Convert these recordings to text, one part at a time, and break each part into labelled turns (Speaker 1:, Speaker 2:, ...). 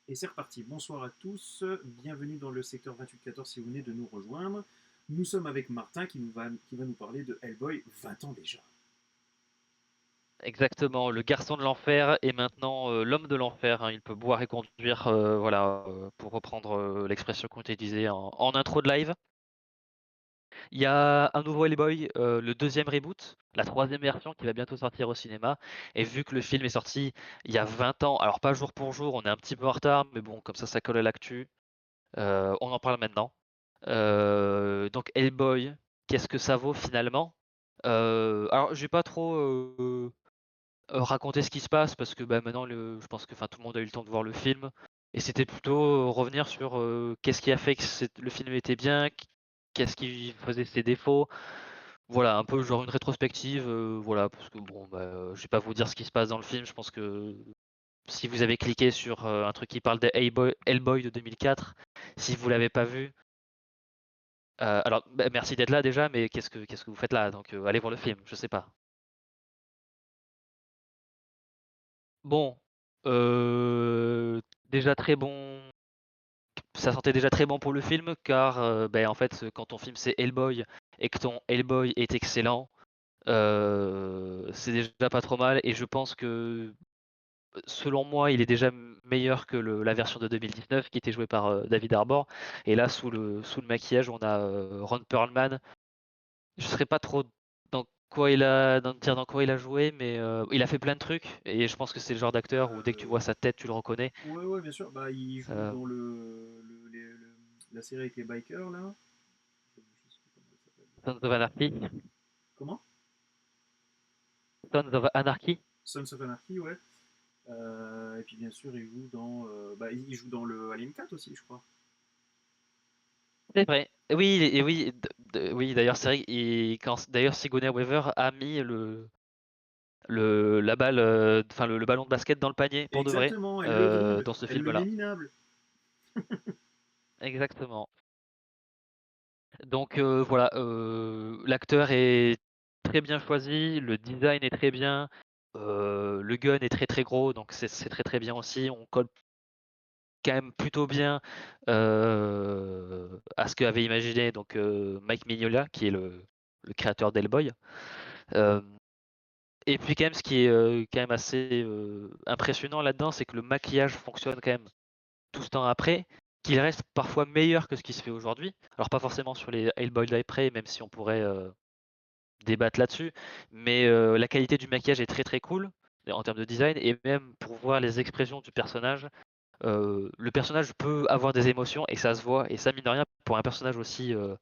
Speaker 1: Et c'est reparti. Bonsoir à tous. Bienvenue dans le secteur 2814 si vous venez de nous rejoindre. Nous sommes avec Martin qui va nous parler de Hellboy 20 ans déjà.
Speaker 2: Exactement, le garçon de l'enfer est maintenant l'homme de l'enfer, hein. Il peut boire et conduire, voilà, pour reprendre l'expression qu'on utilisait en intro de live. Il y a un nouveau Hellboy, le deuxième reboot, la troisième version qui va bientôt sortir au cinéma. Et vu que le film est sorti il y a 20 ans, alors pas jour pour jour, on est un petit peu en retard, mais bon, comme ça colle à l'actu, on en parle maintenant. Donc Hellboy, qu'est-ce que ça vaut finalement? Alors je vais pas trop raconter ce qui se passe parce que, bah, maintenant je pense que, enfin, tout le monde a eu le temps de voir le film et c'était plutôt, revenir sur, qu'est-ce qui a fait que le film était bien, qu'est-ce qui faisait ses défauts. Voilà, un peu genre une rétrospective, voilà, parce que bon, bah, je vais pas vous dire ce qui se passe dans le film. Je pense que si vous avez cliqué sur, un truc qui parle de Hellboy de 2004, si vous l'avez pas vu, alors, bah, merci d'être là déjà, mais qu'est-ce que vous faites là? Donc, allez voir le film, je sais pas. Bon, déjà très bon. Ça sentait déjà très bon pour le film car, beh, en fait, quand ton film c'est Hellboy et que ton Hellboy est excellent, c'est déjà pas trop mal et je pense que, selon moi, il est déjà meilleur que la version de 2019 qui était jouée par, David Harbour et là sous le maquillage, on a, Ron Perlman. Je saurais pas trop dire dans quoi il a joué, mais, il a fait plein de trucs et je pense que c'est le genre d'acteur où dès que tu vois
Speaker 1: Euh,
Speaker 2: sa tête, tu le reconnais.
Speaker 1: ouais, ouais, bien sûr. Bah, il joue
Speaker 2: Heu,
Speaker 1: dans la série avec les bikers là. Je sais pas comment elle s'appelle.
Speaker 2: Sons of Anarchy.
Speaker 1: Comment?
Speaker 2: Sons of Anarchy?
Speaker 1: Sons of Anarchy, ouais. Et puis bien sûr, il joue dans, bah, il joue dans le Alien 4 aussi, je crois.
Speaker 2: C'est vrai. Oui, et oui, oui, d'ailleurs, c'est vrai. Et quand d'ailleurs Sigourney Weaver a mis la balle, enfin le ballon de basket dans le panier pour de vrai,
Speaker 1: Exactement, elle le dribble,
Speaker 2: dans ce
Speaker 1: elle le
Speaker 2: film-là.
Speaker 1: met minable.
Speaker 2: Exactement. Donc voilà, l'acteur est très bien choisi, le design est très bien, le gun est très très gros, donc c'est très très bien aussi. On colle quand même plutôt bien à ce qu'avait imaginé donc Mike Mignola, qui est le créateur d'Hellboy. Euh, Et puis quand même, ce qui est quand même assez impressionnant là-dedans, c'est que le maquillage fonctionne quand même tout ce temps après, qu'il reste parfois meilleur que ce qui se fait aujourd'hui. Alors pas forcément sur les Hellboy d'après, même si on pourrait débattre là-dessus, mais la qualité du maquillage est très très cool en termes de design, et même pour voir les expressions du personnage, le personnage peut avoir des émotions et ça se voit, et ça mine de rien, pour un personnage aussi de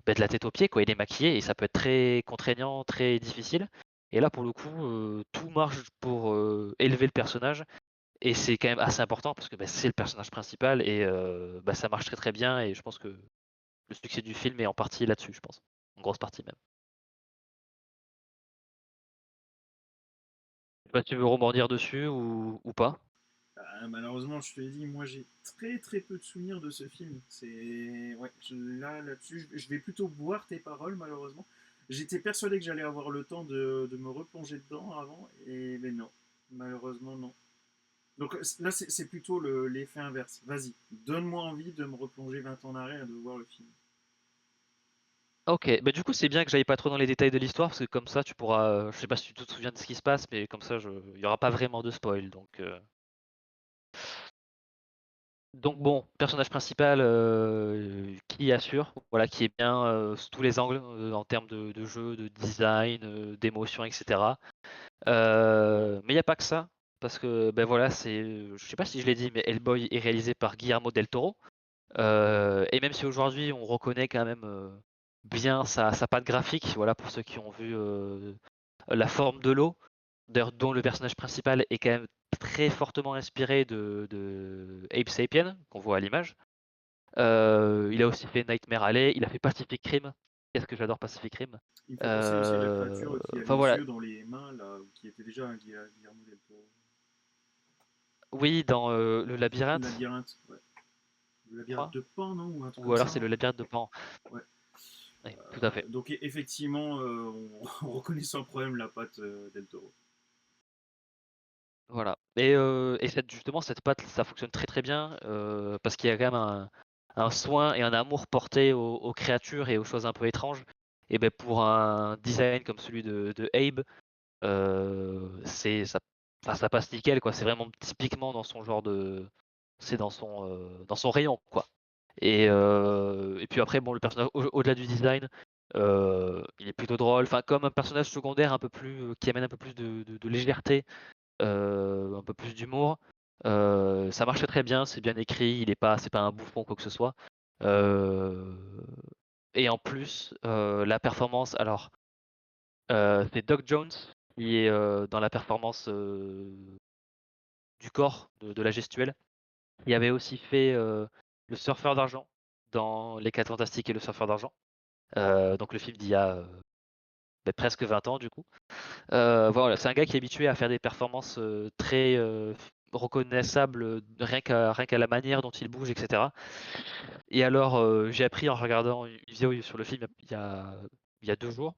Speaker 2: la tête aux pieds, quoi. Il est maquillé et ça peut être très contraignant, très difficile. Et là, pour le coup, tout marche pour élever le personnage. Et c'est quand même assez important parce que bah, c'est le personnage principal et bah, ça marche très très bien. Et je pense que le succès du film est en partie là-dessus, je pense. En grosse partie même. Je sais pas si tu veux rebondir dessus ou pas.
Speaker 1: Ah, malheureusement, je te l'ai dit, moi j'ai très très peu de souvenirs de ce film. C'est ouais, là-dessus, je vais plutôt boire tes paroles malheureusement. J'étais persuadé que j'allais avoir le temps de me replonger dedans avant, et mais non, malheureusement non. Donc là, c'est plutôt l'effet inverse. Vas-y, donne-moi envie de me replonger 20 ans en arrière et de voir le film.
Speaker 2: Ok, bah du coup c'est bien que j'aille pas trop dans les détails de l'histoire parce que comme ça tu pourras, je sais pas si tu te souviens de ce qui se passe, mais comme ça il y aura pas vraiment de spoil. Donc bon, personnage principal, qui assure, voilà, qui est bien, sous tous les angles, en termes de jeu, de design, d'émotion et cetera. Mais il y a pas que ça, parce que, ben voilà, je sais pas si je l'ai dit, mais Hellboy est réalisé par Guillermo del Toro. Et même si aujourd'hui on reconnaît quand même, bien sa patte graphique, voilà, pour ceux qui ont vu, La Forme de l'eau, d'ailleurs dont le personnage principal est quand même très fortement inspiré de Abe Sapien, qu'on voit à l'image. Il a aussi fait Nightmare Alley, il a fait Pacific Rim. Qu'est-ce que j'adore Pacific Rim.
Speaker 1: Il me fait penser aussi à la créature qui a
Speaker 2: Enfin
Speaker 1: les
Speaker 2: voilà.
Speaker 1: yeux dans les mains, là, qui était déjà un Guillermo del Toro.
Speaker 2: Oui, dans le
Speaker 1: Le
Speaker 2: labyrinthe,
Speaker 1: labyrinthe, ouais. Le
Speaker 2: je
Speaker 1: labyrinthe
Speaker 2: crois.
Speaker 1: de Pan, non? Ou un truc
Speaker 2: Ou
Speaker 1: comme
Speaker 2: alors
Speaker 1: ça,
Speaker 2: c'est le
Speaker 1: hein.
Speaker 2: labyrinthe de Pan.
Speaker 1: Ouais.
Speaker 2: Oui, tout à fait.
Speaker 1: Donc effectivement, on reconnaît sans problème la patte del Toro.
Speaker 2: Voilà. Et justement cette patte, ça fonctionne très, très bien, parce qu'il y a quand même un soin et un amour porté aux créatures et aux choses un peu étranges. Et beh, pour un design comme celui de Abe, c'est ça enfin ça passe nickel quoi. C'est vraiment typiquement dans son genre de c'est dans son rayon quoi. Et puis après bon le personnage au-delà du design, il est plutôt drôle. Enfin comme un personnage secondaire un peu plus, qui amène un peu plus de légèreté, un peu plus d'humour. Ça marche très bien, c'est bien écrit, c'est pas un bouffon quoi que ce soit. Heu et en plus, la performance alors, c'est Doug Jones qui est, dans la performance, du corps, de la gestuelle. Il avait aussi fait, le surfeur d'argent dans Les 4 Fantastiques et le surfeur d'argent. Donc le film d'il y a, presque 20 ans du coup. Voilà, c'est un gars qui est habitué à faire des performances, très, reconnaissables, rien qu'à la manière dont il bouge et cetera. Et alors, j'ai appris en regardant une vidéo sur le film il y a 2 jours.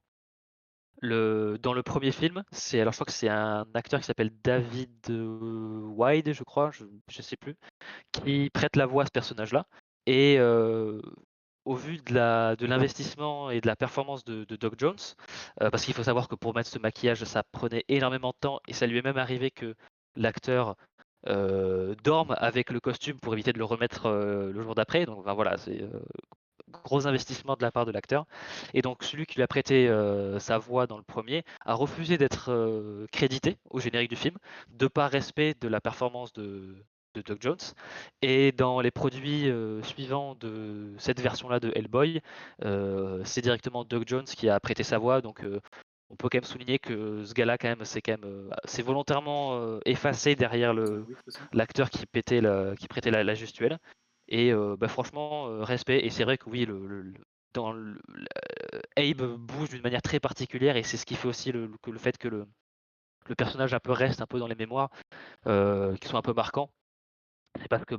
Speaker 2: Dans le premier film, je crois que c'est un acteur qui s'appelle David, Wide, je crois, je sais plus, qui prête la voix à ce personnage-là. Et au vu de l'investissement et de la performance de Doc Jones, parce qu'il faut savoir que pour mettre ce maquillage, ça prenait énormément de temps et ça lui est même arrivé que l'acteur, dorme avec le costume pour éviter de le remettre, le jour d'après. Donc enfin voilà, c'est, gros investissement de la part de l'acteur. Et donc celui qui lui a prêté, sa voix dans le premier a refusé d'être, crédité au générique du film, de par respect de la performance de Doug Jones. Et dans les produits, suivants de cette version-là de Hellboy, c'est directement Doug Jones qui a prêté sa voix. Donc on peut quand même souligner que ce gars-là c'est volontairement, effacé derrière
Speaker 1: Ah
Speaker 2: le
Speaker 1: oui, très sympa.
Speaker 2: l'acteur qui prêtait la gestuelle. Et franchement, respect. Et c'est vrai que oui, dans Abe bouge d'une manière très particulière et c'est ce qui fait aussi le fait que le personnage un peu reste un peu dans les mémoires, qui sont un peu marquants. C'est parce que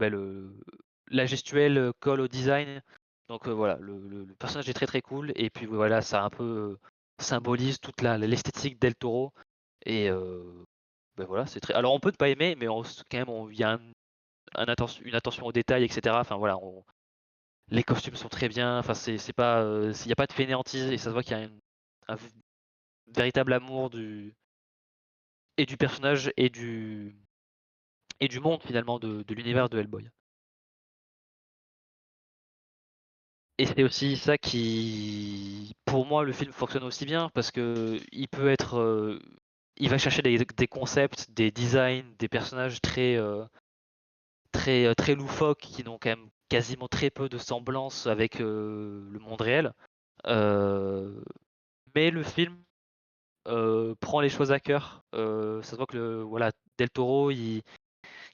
Speaker 2: la gestuelle, colle au design. Donc voilà, le personnage est très très cool. Et puis voilà, ça un peu, symbolise toute l'esthétique d'El Toro. Et voilà, c'est très. Alors on peut ne pas aimer, mais quand même, il y a une attention aux détails, etc. Enfin voilà, les costumes sont très bien, enfin c'est pas, il y a pas de fainéantise et ça se voit qu'il y a un véritable amour du personnage et du monde finalement de l'univers de Hellboy. Et c'est aussi ça qui pour moi le film fonctionne aussi bien parce qu'il peut être, il va chercher des concepts, des designs, des personnages très loufoques qui n'ont quand même quasiment très peu de semblance avec, le monde réel. Heu, mais le film prend les choses à cœur. Ça se voit que voilà, Del Toro, il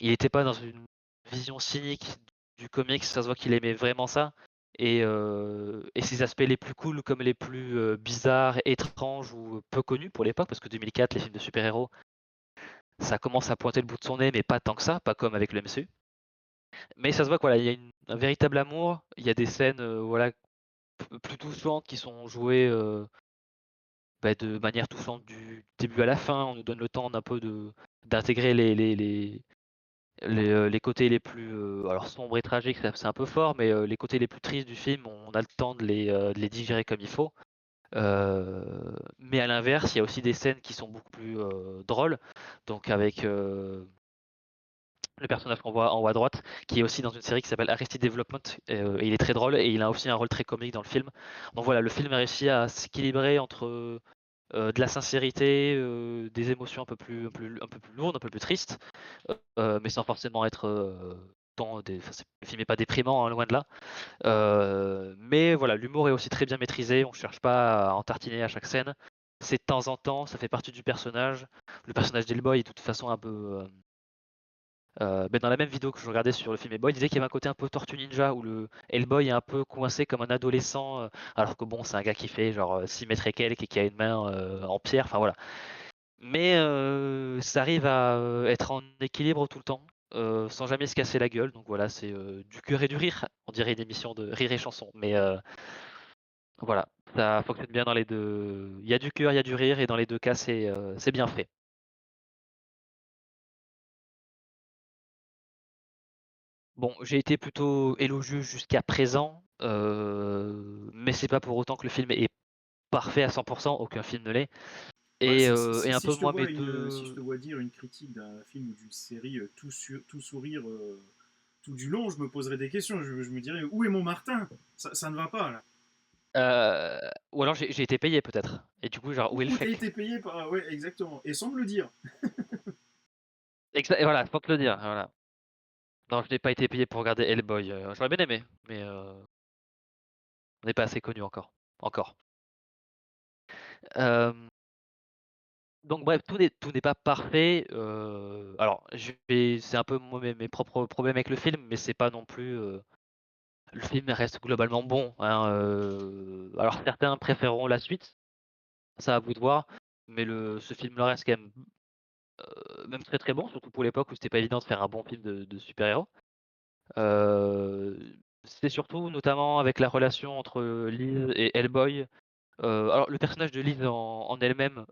Speaker 2: était pas dans une vision cynique du comics, ça se voit qu'il aimait vraiment ça. Et ses aspects les plus cool comme les plus, bizarres, étranges ou peu connus pour l'époque, parce que 2004, les films de super-héros, ça commence à pointer le bout de son nez, mais pas tant que ça, pas comme avec le MCU. Mais ça se voit que voilà, il y a un véritable amour, il y a des scènes, voilà, plus touchantes qui sont jouées, de manière touchante du début à la fin. On nous donne le temps d'un peu d'intégrer les côtés les plus, alors sombres et tragiques, c'est un peu fort, mais les côtés les plus tristes du film, on a le temps de les digérer comme il faut. Mais à l'inverse, il y a aussi des scènes qui sont beaucoup plus, drôles. Donc avec, le personnage qu'on voit en haut à droite, qui est aussi dans une série qui s'appelle Arrested Development, et il est très drôle et il a aussi un rôle très comique dans le film. Donc voilà, le film a réussi à s'équilibrer entre, de la sincérité, des émotions un peu plus lourdes, un peu plus tristes, mais sans forcément être, enfin, le film est pas déprimant, hein, loin de là. Mais voilà, l'humour est aussi très bien maîtrisé, on cherche pas à en tartiner à chaque scène. C'est de temps en temps, ça fait partie du personnage. Le personnage d'Hellboy est de toute façon un peu, dans la même vidéo que je regardais sur le film Hellboy, il disait qu'il y avait un côté un peu Tortue Ninja où le Hellboy est un peu coincé comme un adolescent, alors que bon, c'est un gars qui fait genre 6 mètres et quelques et qui a une main, en pierre, enfin voilà. Mais ça arrive à, être en équilibre tout le temps, sans jamais se casser la gueule. Donc voilà, c'est, du cœur et du rire. On dirait une émission de rire et chanson. Mais voilà, ça fonctionne bien dans les 2. Il y a du cœur, il y a du rire et dans les 2 cas, c'est bien fait. Bon, j'ai été plutôt élogieux jusqu'à présent, mais c'est pas pour autant que le film est parfait à 100. Aucun film ne l'est.
Speaker 1: Bah,
Speaker 2: Et un
Speaker 1: si
Speaker 2: peu
Speaker 1: je te
Speaker 2: moins
Speaker 1: vois
Speaker 2: mes
Speaker 1: si je te
Speaker 2: 2.
Speaker 1: vois dire une critique d'un film ou d'une série tout sourire tout du long, je me poserais des questions. Je me dirais où est mon Martin? Ça ne va pas là.
Speaker 2: Ou alors j'ai été payé peut-être et du coup genre où est le
Speaker 1: Ou t'as
Speaker 2: chèque?
Speaker 1: été payé par ouais exactement et sans me le dire.
Speaker 2: Et voilà, faut te le dire, voilà. Non, je n'ai pas été payé pour regarder Hellboy, j'aurais bien aimé, mais on n'est pas assez connu encore. Encore. Hem, donc bref, tout n'est pas parfait, alors c'est un peu moi mes propres problèmes avec le film, mais c'est pas non plus, le film reste globalement bon, hein, alors certains préféreront la suite, ça à vous de voir, mais ce film-là reste quand même très, très bon, surtout pour l'époque où c'était pas évident de faire un bon film de super-héros. Heu, c'est surtout notamment avec la relation entre, Liz et Hellboy. Alors le personnage de Liz en elle-même,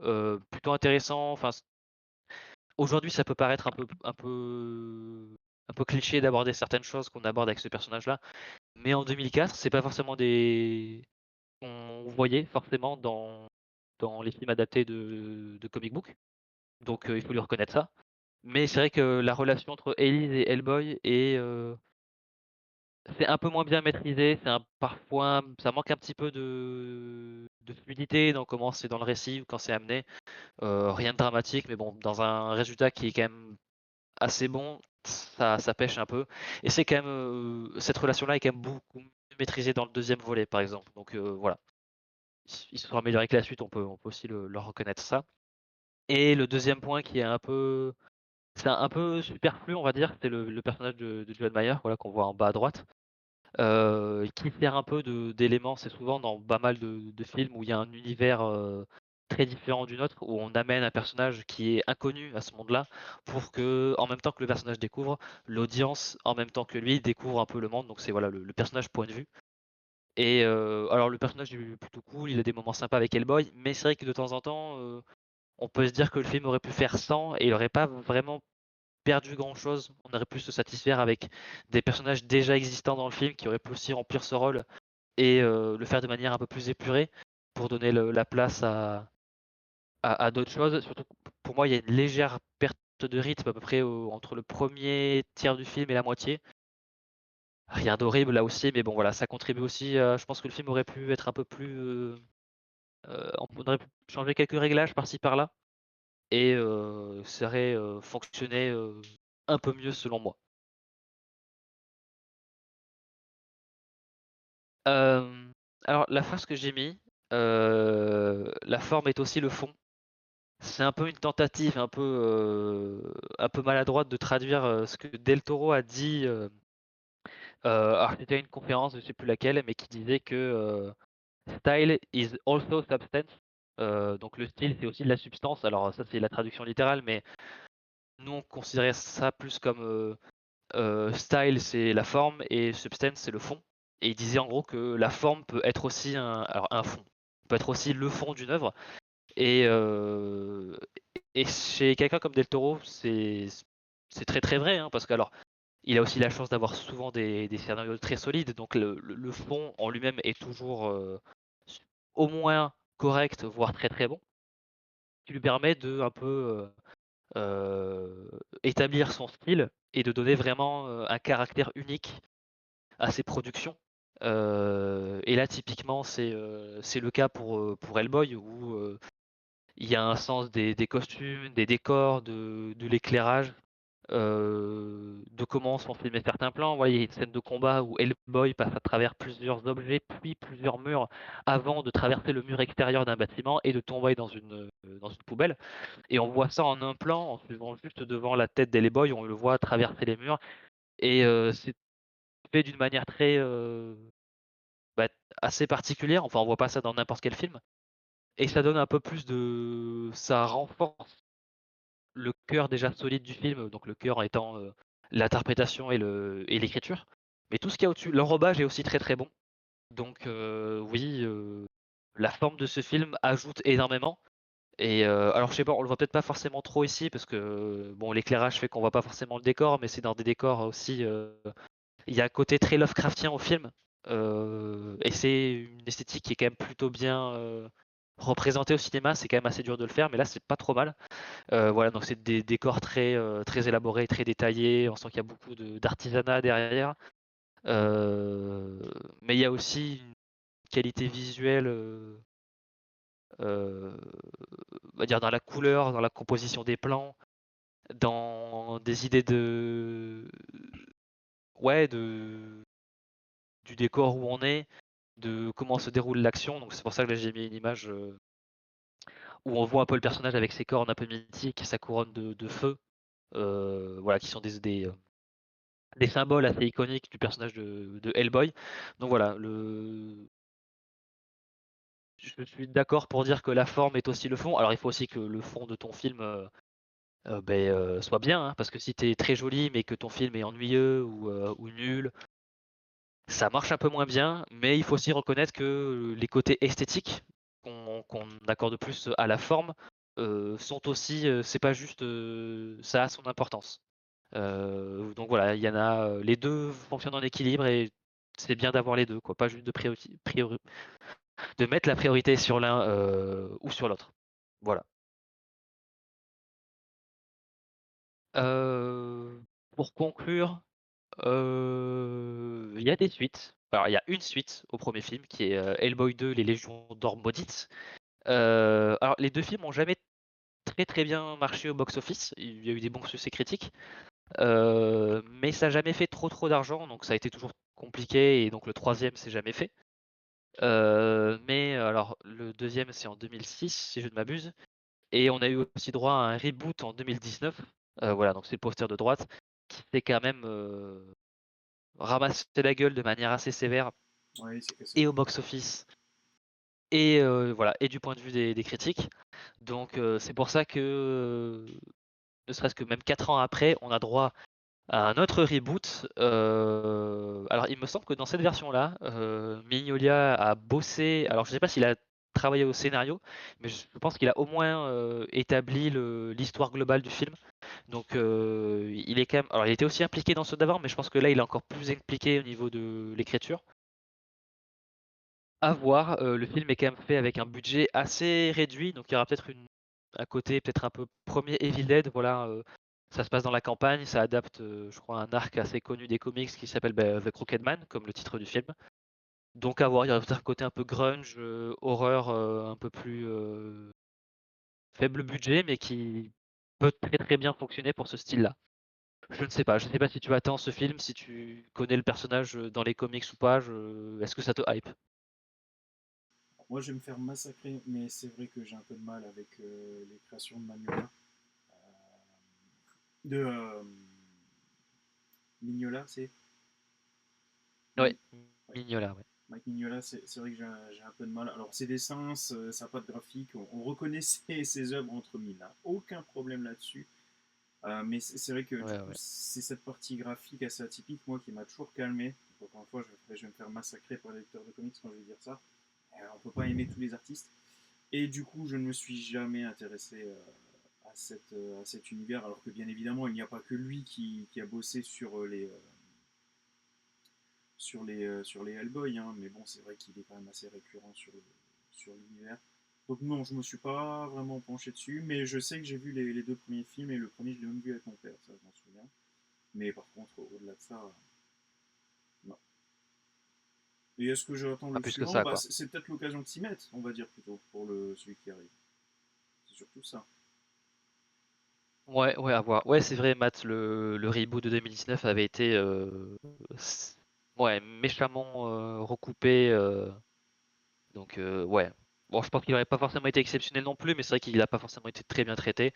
Speaker 2: plutôt intéressant, enfin aujourd'hui ça peut paraître un peu cliché d'aborder certaines choses qu'on aborde avec ce personnage-là, mais en 2004, c'est pas forcément des qu'on voyait forcément dans les films adaptés de comic book, donc il faut lui reconnaître ça. Mais c'est vrai que la relation entre Elise et Hellboy c'est un peu moins bien maîtrisé, parfois ça manque un petit peu de fluidité dans comment c'est dans le récit ou quand c'est amené. Rien de dramatique, mais bon, dans un résultat qui est quand même assez bon, ça pêche un peu. Et c'est quand même, cette relation-là est quand même beaucoup mieux maîtrisée dans le deuxième volet, par exemple. Donc voilà, ils se sont améliorés que la suite, on peut aussi leur reconnaître ça. Et le deuxième point qui est c'est un peu superflu, on va dire, c'est le personnage de Joel Mayer, voilà, qu'on voit en bas à droite. Qui sert un peu d'élément, c'est souvent dans pas mal de films où il y a un univers, très différent du nôtre, où on amène un personnage qui est inconnu à ce monde-là, pour que, en même temps que le personnage découvre, l'audience, en même temps que lui, découvre un peu le monde. Donc c'est voilà le personnage point de vue. Et alors le personnage est plutôt cool, il a des moments sympas avec Hellboy, mais c'est vrai que de temps en temps, on peut se dire que le film aurait pu faire 100 et il aurait pas vraiment perdu grand-chose. On aurait pu se satisfaire avec des personnages déjà existants dans le film qui auraient pu aussi remplir ce rôle et le faire de manière un peu plus épurée pour donner la place à d'autres choses. Surtout que pour moi, il y a une légère perte de rythme à peu près entre le premier tiers du film et la moitié. Rien d'horrible là aussi, mais bon voilà, ça contribue aussi, je pense que le film aurait pu être un peu plus, on aurait pu changer quelques réglages par-ci par-là et ça aurait, fonctionné, un peu mieux selon moi. Hem, alors la phrase que j'ai mis, «La forme est aussi le fond». C'est un peu une tentative un peu maladroite de traduire, ce que Del Toro a dit, alors c'était à une conférence, je sais plus laquelle, mais qui disait que, «Style is also substance», donc le style, c'est aussi de la substance. Alors ça, c'est la traduction littérale, mais nous, on considérait ça plus comme, style, c'est la forme et substance, c'est le fond. Et il disait en gros que la forme peut être aussi un fond, peut être aussi le fond d'une œuvre. Et chez quelqu'un comme Del Toro, c'est très, très vrai, hein, parce qu'alors, il a aussi la chance d'avoir souvent des scénarios très solides, donc le fond en lui-même est toujours, s au moins correct, voire très, très bon, qui lui permet de un peu, établir son style et de donner vraiment, un caractère unique à ses productions. Et là typiquement c'est le cas pour Hellboy où, il y a un sens des costumes, des décors, de l'éclairage, de comment sont filmés certains plans. Voilà, il y a une scène de combat où Hellboy passe à travers plusieurs objets, puis plusieurs murs, avant de traverser le mur extérieur d'un bâtiment et de tomber dans une poubelle. Et on voit ça en un plan, en suivant juste devant la tête d'Hellboy, on le voit traverser les murs et c'est fait d'une manière très, bah, assez particulière. Enfin, on voit pas ça dans n'importe quel film et ça donne un peu plus ça renforce le cœur déjà solide du film, donc le cœur étant, l'interprétation et l'écriture. Mais tout ce qu'il y a au-dessus, l'enrobage est aussi très, très bon. Donc oui, la forme de ce film ajoute énormément et alors je sais pas, on le voit peut-être pas forcément trop ici parce que, bon l'éclairage fait qu'on voit pas forcément le décor, mais c'est dans des décors aussi, Il y a un côté très Lovecraftien au film, et c'est une esthétique qui est quand même plutôt bien, représentée au cinéma. C'est quand même assez dur de le faire, mais là, c'est pas trop mal. Voilà, donc c'est des décors très, très élaborés, très détaillés. On sent qu'il y a beaucoup d'artisanat derrière. Heu, mais il y a aussi une qualité visuelle, heu, on va dire dans la couleur, dans la composition des plans, dans des idées de ouais, du décor où on est, de comment se déroule l'action. Donc c'est pour ça que là j'ai mis une image, où on voit un peu le personnage avec ses cornes un peu mythiques et sa couronne de feu, voilà, qui sont des symboles assez iconiques du personnage de Hellboy. Donc voilà, je suis d'accord pour dire que la forme est aussi le fond. Alors il faut aussi que le fond de ton film, soit bien, hein, parce que si tu es très joli mais que ton film est ennuyeux ou nul, ça marche un peu moins bien. Mais il faut aussi reconnaître que les côtés esthétiques qu'on accorde plus à la forme, sont aussi, c'est pas juste, ça a son importance. Donc voilà, il y en a, les 2 fonctionnent en équilibre et c'est bien d'avoir les 2 quoi, pas juste de mettre la priorité sur l'un, ou sur l'autre. Voilà. Heu, pour conclure, il y a des suites. Alors il y a une suite au premier film qui est, Hellboy 2: Les Légions d'Or Maudite. Alors les 2 films ont jamais très, très bien marché au box-office. Il y a eu des bons succès critiques, mais ça a jamais fait trop, trop d'argent, donc ça a été toujours compliqué et donc le troisième s'est jamais fait. Mais alors le deuxième c'est en 2006 si je ne m'abuse et on a eu aussi droit à un reboot en 2019, voilà donc c'est le poster de droite, qui s'est quand même, ramassé la gueule de manière assez sévère
Speaker 1: Ouais, c'est cassé.
Speaker 2: et au box-office et voilà et du point de vue des critiques. Donc c'est pour ça que, ne serait-ce que même 4 ans après, on a droit à un autre reboot. Alors il me semble que dans cette version-là, Mignola a bossé alors je sais pas s'il a travaillé au scénario, mais je pense qu'il a au moins, établi l'histoire globale du film. Donc il est quand même alors il était aussi impliqué dans ceux d'avant, mais je pense que là il est encore plus impliqué au niveau de l'écriture. À voir, le film est quand même fait avec un budget assez réduit, donc il y aura peut-être un côté peut-être un peu premier Evil Dead, voilà, ça se passe dans la campagne, ça adapte, je crois un arc assez connu des comics qui s'appelle, The Crooked Man, comme le titre du film. Donc à voir, il y aura peut-être un côté un peu grunge, horreur, un peu plus, faible budget, mais qui peut très, très bien fonctionner pour ce style-là. Je ne sais pas si tu attends ce film, si tu connais le personnage, dans les comics ou pas, je est-ce que ça te hype?
Speaker 1: Moi, je vais me faire massacrer, mais c'est vrai que j'ai un peu de mal avec les créations de Magnolia. De Mignola, c'est.
Speaker 2: Ouais,
Speaker 1: Ouais.
Speaker 2: Mignola, ouais.
Speaker 1: Mike Mignola, c'est vrai que j'ai un peu de mal. Alors, ses dessins, ça n'a pas de graphique. On reconnaît ses œuvres entre mille, hein. Aucun problème là-dessus. Mais c'est vrai que du
Speaker 2: Ouais,
Speaker 1: coup,
Speaker 2: ouais.
Speaker 1: c'est cette partie graphique assez atypique, moi, qui m'a toujours calmé. Donc, encore une fois, je vais me faire massacrer par les lecteurs de comics quand je vais dire ça. On peut pas aimer tous les artistes. Et du coup, je ne me suis jamais intéressé à cet univers, alors que bien évidemment, il n'y a pas que lui qui a bossé sur les Hellboy, hein, mais bon, c'est vrai qu'il est quand même assez récurrent sur l'univers. Donc non, je me suis pas vraiment penché dessus, mais je sais que j'ai vu les 2 premiers films, et le premier, je l'ai même vu avec mon père, ça je m'en souviens. Mais par contre, au-delà de ça, non. Et est-ce que j'attends
Speaker 2: Pas
Speaker 1: le
Speaker 2: plus que
Speaker 1: suivant?
Speaker 2: ça,
Speaker 1: Bah,
Speaker 2: quoi.
Speaker 1: c'est peut-être l'occasion de s'y mettre, on va dire plutôt, pour celui qui arrive. C'est surtout ça.
Speaker 2: Ouais, ouais, à voir. Ouais, c'est vrai, Matt, le reboot de 2019 avait été, ouais, méchamment, recoupé, donc ouais. Bon, je pense qu'il n'aurait pas forcément été exceptionnel non plus, mais c'est vrai qu'il n'a pas forcément été très bien traité.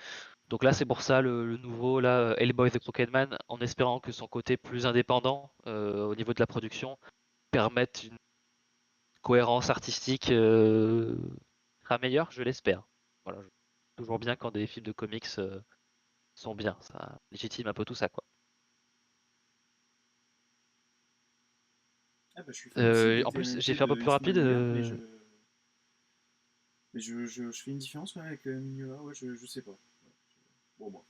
Speaker 2: Donc là, c'est pour ça le nouveau, là, Hellboy The Crooked Man, en espérant que son côté plus indépendant, au niveau de la production, permette une cohérence artistique, sera meilleure, je l'espère. Voilà, toujours bien quand des films de comics, sont bien, ça légitime un peu tout ça, quoi.
Speaker 1: Ah bah, je suis fanatique
Speaker 2: En plus, j'ai
Speaker 1: littéralement
Speaker 2: fait un peu
Speaker 1: de
Speaker 2: plus rapide.
Speaker 1: Eastman mais je fais une différence avec Mignola, ouais, je sais pas. Ouais, bon, bon.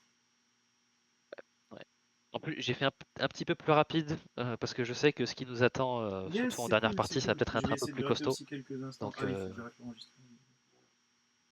Speaker 2: Ouais. En plus, j'ai fait un petit peu plus rapide parce que je sais que ce qui nous attend,
Speaker 1: Yes,
Speaker 2: surtout en
Speaker 1: c'est
Speaker 2: dernière
Speaker 1: cool, c'est
Speaker 2: partie, ça va
Speaker 1: cool.
Speaker 2: peut-être
Speaker 1: Je
Speaker 2: être
Speaker 1: vais
Speaker 2: un peu
Speaker 1: essayer de
Speaker 2: plus
Speaker 1: gratter
Speaker 2: costaud.
Speaker 1: aussi quelques instants.
Speaker 2: Donc,
Speaker 1: Ah oui, il faut que j'arrête l'enregistrement.